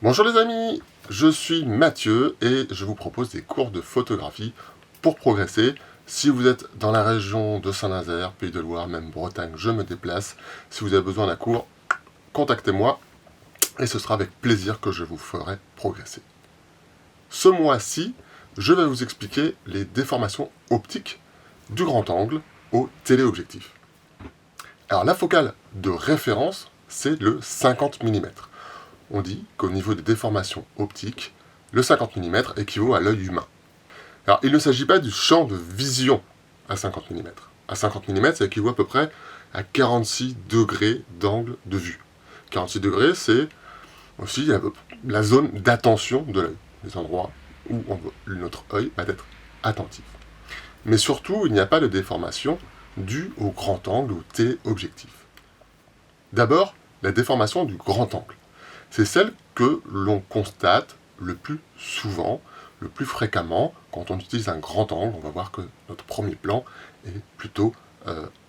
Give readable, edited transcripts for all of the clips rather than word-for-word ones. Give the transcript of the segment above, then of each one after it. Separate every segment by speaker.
Speaker 1: Bonjour les amis, je suis Mathieu et je vous propose des cours de photographie pour progresser. Si vous êtes dans la région de Saint-Nazaire, Pays de Loire, même Bretagne, je me déplace. Si vous avez besoin d'un cours, contactez-moi et ce sera avec plaisir que je vous ferai progresser. Ce mois-ci, je vais vous expliquer les déformations optiques du grand angle au téléobjectif. Alors la focale de référence, c'est le 50 mm. On dit qu'au niveau des déformations optiques, le 50 mm équivaut à l'œil humain. Alors, il ne s'agit pas du champ de vision à 50 mm. À 50 mm, ça équivaut à peu près à 46 degrés d'angle de vue. 46 degrés, c'est aussi la zone d'attention de l'œil, les endroits où notre œil va être attentif. Mais surtout, il n'y a pas de déformation due au grand angle, au téléobjectif. D'abord, la déformation du grand angle. C'est celle que l'on constate le plus souvent, le plus fréquemment. Quand on utilise un grand angle, on va voir que notre premier plan est plutôt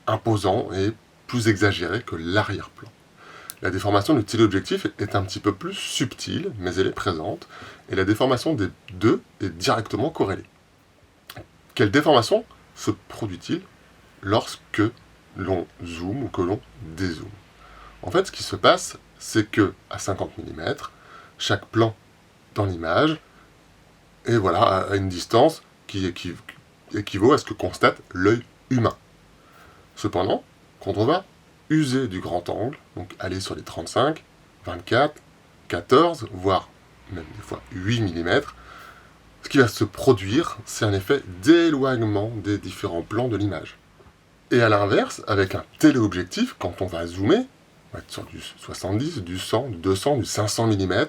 Speaker 1: imposant et plus exagéré que l'arrière-plan. La déformation du téléobjectif est un petit peu plus subtile, mais elle est présente, et la déformation des deux est directement corrélée. Quelle déformation se produit-il lorsque l'on zoome ou que l'on dézoome? En fait, ce qui se passe, c'est que à 50 mm, chaque plan dans l'image est à une distance qui équivaut à ce que constate l'œil humain. Cependant, quand on va user du grand angle, donc aller sur les 35, 24, 14, voire même des fois 8 mm, ce qui va se produire, c'est un effet d'éloignement des différents plans de l'image. Et à l'inverse, avec un téléobjectif, quand on va zoomer, on va être sur du 70, du 100, du 200, du 500 mm,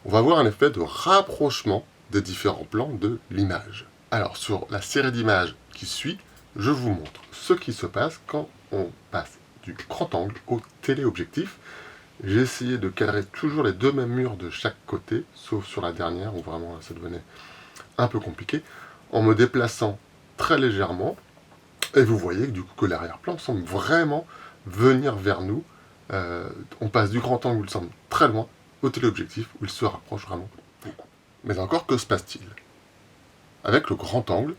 Speaker 1: on va avoir un effet de rapprochement des différents plans de l'image. Alors, sur la série d'images qui suit, je vous montre ce qui se passe quand on passe du grand angle au téléobjectif. J'ai essayé de cadrer toujours les deux mêmes murs de chaque côté, sauf sur la dernière, où vraiment ça devenait un peu compliqué, en me déplaçant très légèrement, et vous voyez que l'arrière-plan semble vraiment venir vers nous. On passe du grand angle où il semble très loin au téléobjectif où il se rapproche vraiment beaucoup. Mais encore, que se passe-t-il? Avec le grand angle,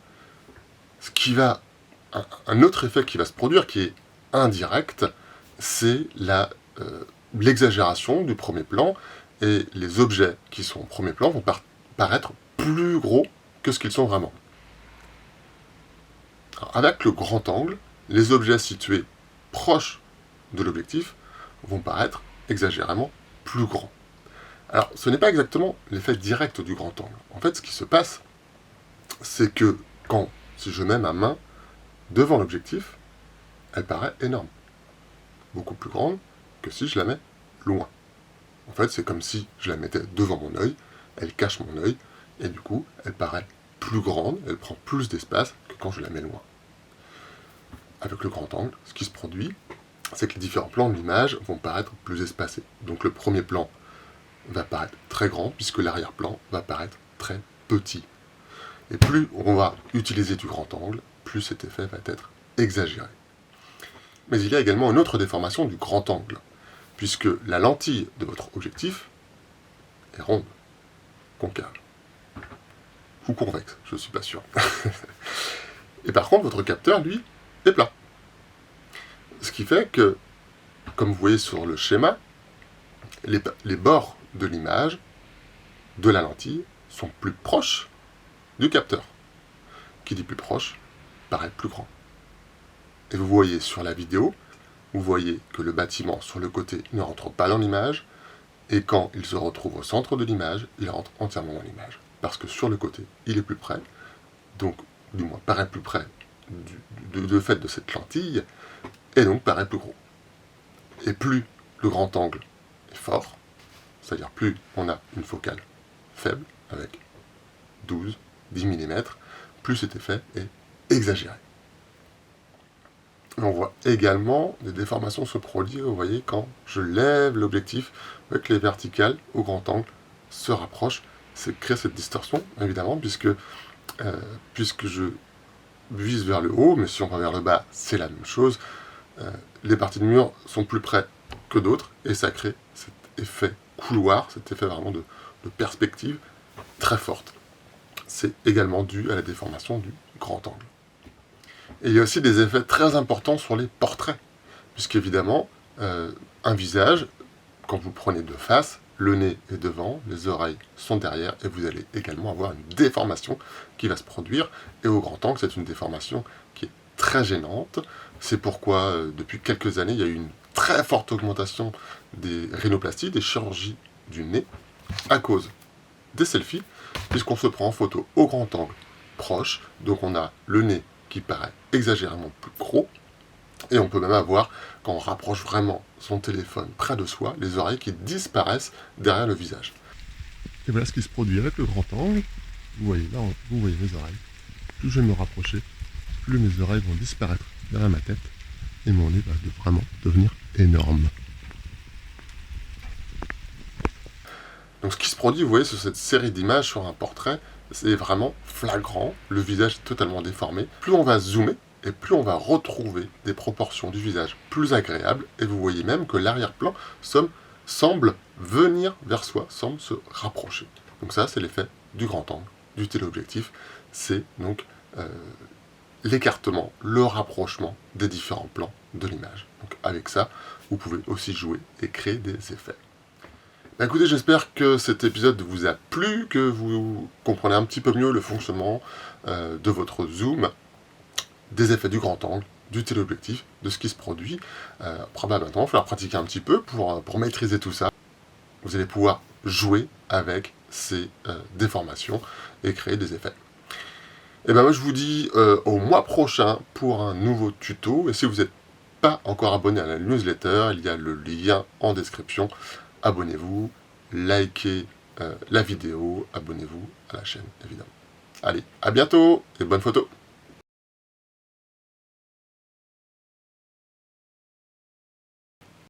Speaker 1: un autre effet qui va se produire, qui est indirect, c'est l'exagération du premier plan, et les objets qui sont au premier plan vont paraître plus gros que ce qu'ils sont vraiment. Alors, avec le grand angle, les objets situés proches de l'objectif vont paraître exagérément plus grands. Alors, ce n'est pas exactement l'effet direct du grand angle. En fait, ce qui se passe, c'est que si je mets ma main devant l'objectif, elle paraît énorme. Beaucoup plus grande que si je la mets loin. En fait, c'est comme si je la mettais devant mon œil, elle cache mon œil, et du coup, elle paraît plus grande, elle prend plus d'espace que quand je la mets loin. Avec le grand angle, ce qui se produit, c'est que les différents plans de l'image vont paraître plus espacés. Donc le premier plan va paraître très grand, puisque l'arrière-plan va paraître très petit. Et plus on va utiliser du grand angle, plus cet effet va être exagéré. Mais il y a également une autre déformation du grand angle, puisque la lentille de votre objectif est ronde, concave, ou convexe, je ne suis pas sûr. Et par contre, votre capteur, lui, est plat. Ce qui fait que, comme vous voyez sur le schéma, les bords de l'image, de la lentille, sont plus proches du capteur. Qui dit plus proche, paraît plus grand. Et vous voyez sur la vidéo, vous voyez que le bâtiment sur le côté ne rentre pas dans l'image, et quand il se retrouve au centre de l'image, il rentre entièrement dans l'image. Parce que sur le côté, il est plus près, donc du moins paraît plus près du fait de cette lentille, et donc paraît plus gros. Et plus le grand angle est fort, c'est-à-dire plus on a une focale faible, avec 12, 10 mm, plus cet effet est exagéré. On voit également des déformations se produire, vous voyez, quand je lève l'objectif, avec les verticales au grand angle se rapprochent, c'est créer cette distorsion, évidemment, puisque je vise vers le haut, mais si on va vers le bas, c'est la même chose. Les parties de mur sont plus près que d'autres, et ça crée cet effet couloir, cet effet vraiment de perspective très forte. C'est également dû à la déformation du grand angle. Et il y a aussi des effets très importants sur les portraits, puisqu'évidemment, un visage, quand vous le prenez de face, le nez est devant, les oreilles sont derrière, et vous allez également avoir une déformation qui va se produire, et au grand angle, c'est une déformation qui est très gênante. C'est pourquoi, depuis quelques années, il y a eu une très forte augmentation des rhinoplasties, des chirurgies du nez, à cause des selfies, puisqu'on se prend en photo au grand angle proche, donc on a le nez qui paraît exagérément plus gros, et on peut même avoir, quand on rapproche vraiment son téléphone près de soi, les oreilles qui disparaissent derrière le visage. Et voilà ce qui se produit avec le grand angle. Vous voyez là, vous voyez mes oreilles. Plus je vais me rapprocher, plus mes oreilles vont disparaître derrière ma tête, et mon nez va vraiment devenir énorme. Donc ce qui se produit, vous voyez, sur cette série d'images sur un portrait, c'est vraiment flagrant, le visage est totalement déformé. Plus on va zoomer, et plus on va retrouver des proportions du visage plus agréables, et vous voyez même que l'arrière-plan semble venir vers soi, semble se rapprocher. Donc ça, c'est l'effet du grand angle, du téléobjectif, c'est donc l'écartement, le rapprochement des différents plans de l'image. Donc avec ça, vous pouvez aussi jouer et créer des effets. Écoutez, j'espère que cet épisode vous a plu, que vous comprenez un petit peu mieux le fonctionnement de votre zoom, des effets du grand angle, du téléobjectif, de ce qui se produit. Après, maintenant, il va falloir pratiquer un petit peu pour maîtriser tout ça. Vous allez pouvoir jouer avec ces déformations et créer des effets. Et ben moi, je vous dis au mois prochain pour un nouveau tuto. Et si vous n'êtes pas encore abonné à la newsletter, il y a le lien en description. Abonnez-vous, likez la vidéo, abonnez-vous à la chaîne, évidemment. Allez, à bientôt et bonne photo!